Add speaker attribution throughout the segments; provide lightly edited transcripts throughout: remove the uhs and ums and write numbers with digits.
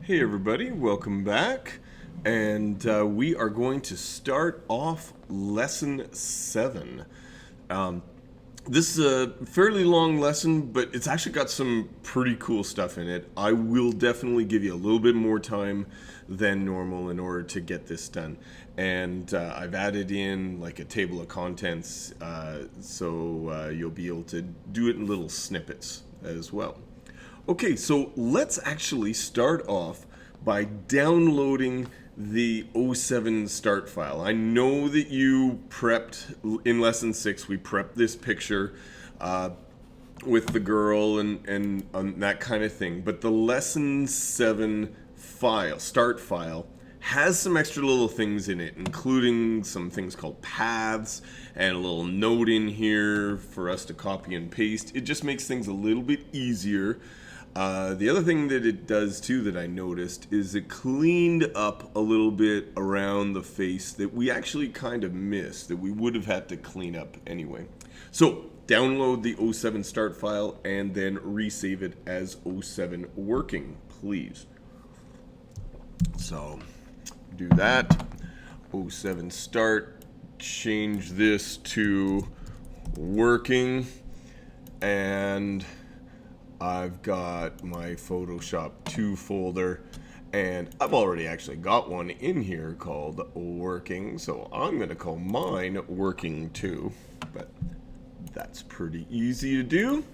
Speaker 1: Hey everybody, welcome back. And we are going to start off lesson 7. This is a fairly long lesson, but it's actually got some pretty cool stuff in it. I will definitely give you a little bit more time than normal in order to get this done. And I've added in like a table of contents, so you'll be able to do it in little snippets as well. Okay, so let's actually start off by downloading the '07 start file. I know that you prepped, in lesson 6, we prepped this picture with the girl and that kind of thing. But the lesson 7 file, start file, has some extra little things in it, including some things called paths and a little note in here for us to copy and paste. It just makes things a little bit easier. The other thing that it does too that I noticed is it cleaned up a little bit around the face that we actually kind of missed, that we would have had to clean up anyway. So download the '07 start file and then resave it as '07 working, please. So do that, '07 start, change this to working, and I've got my Photoshop 2 folder, and I've already actually got one in here called working, so I'm going to call mine working 2, but that's pretty easy to do.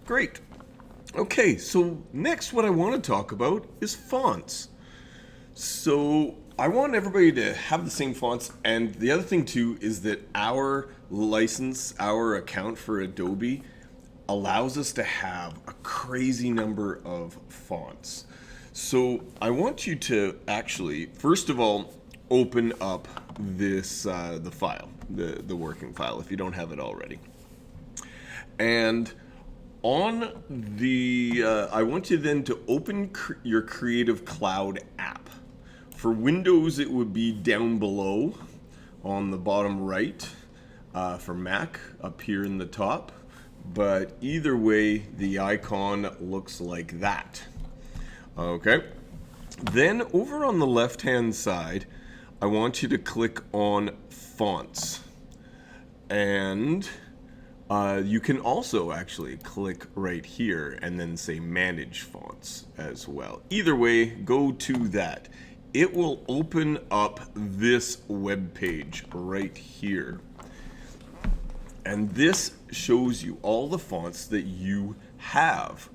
Speaker 1: Great. Okay, so next what I want to talk about is fonts. So I want everybody to have the same fonts, and the other thing too is that our license, our account for Adobe allows us to have a crazy number of fonts. So I want you to actually, first of all, open up this the file, the working file, if you don't have it already. And on the, I want you then to open your Creative Cloud app. For Windows, it would be down below on the bottom right. For Mac, up here in the top. But either way, the icon looks like that. Okay. Then over on the left-hand side, I want you to click on Fonts. And you can also actually click right here and then say Manage Fonts as well. Either way, go to that. It will open up this web page right here. And this shows you all the fonts that you have.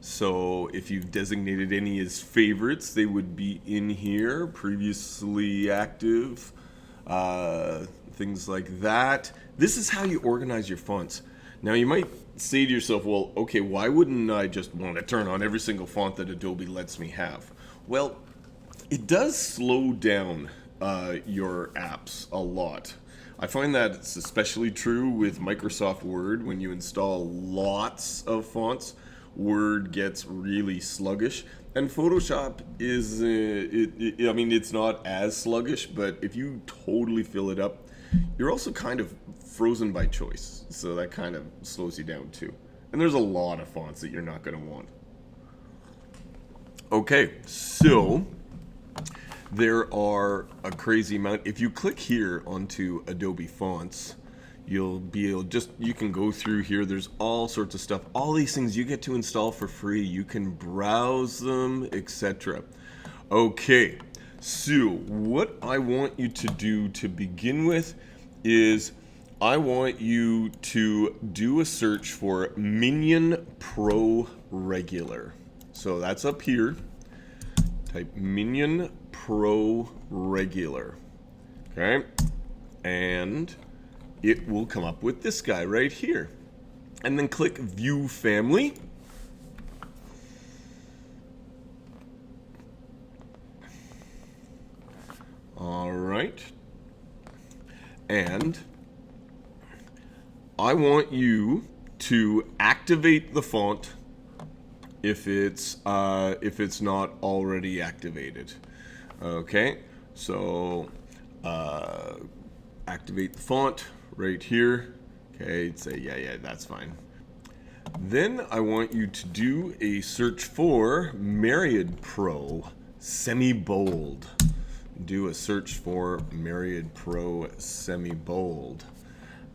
Speaker 1: So if you've designated any as favorites, they would be in here, previously active, things like that. This is how you organize your fonts. Now you might say to yourself, well, okay, why wouldn't I just want to turn on every single font that Adobe lets me have? Well, it does slow down your apps a lot. I find that it's especially true with Microsoft Word. When you install lots of fonts, Word gets really sluggish. And Photoshop is, I mean, it's not as sluggish, but if you totally fill it up, you're also kind of frozen by choice. So that kind of slows you down too. And there's a lot of fonts that you're not going to want. Okay, so there are a crazy amount. If you click here onto Adobe Fonts, you'll be able you can go through here. There's all sorts of stuff. All these things you get to install for free. You can browse them, etc. Okay, so what I want you to do to begin with is I want you to do a search for Minion Pro Regular. So that's up here. Type Minion Pro Regular, okay, and it will come up with this guy right here. And then click View Family. All right, and I want you to activate the font if it's not already activated. Okay, so activate the font right here. Okay, say yeah, that's fine. Then I want you to do a search for Barrhead Pro semi-bold. Do a search for Barrhead Pro semi-bold.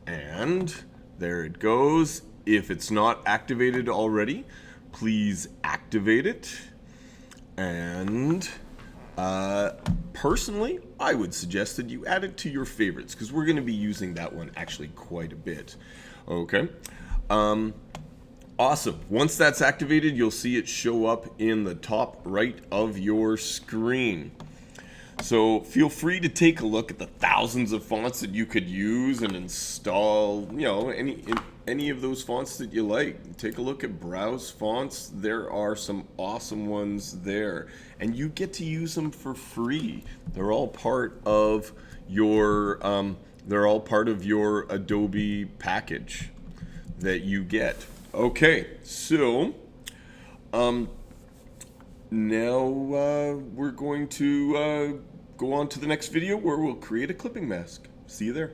Speaker 1: And there it goes. If it's not activated already, please activate it. And personally, I would suggest that you add it to your favorites because we're going to be using that one actually quite a bit. Okay. Awesome. Once that's activated, you'll see it show up in the top right of your screen. So feel free to take a look at the thousands of fonts that you could use and install, you know, any of those fonts that you like. Take a look at Browse Fonts. There are some awesome ones there, and you get to use them for free. They're all part of your Adobe package that you get. Okay, so now we're going to go on to the next video where we'll create a clipping mask. See you there.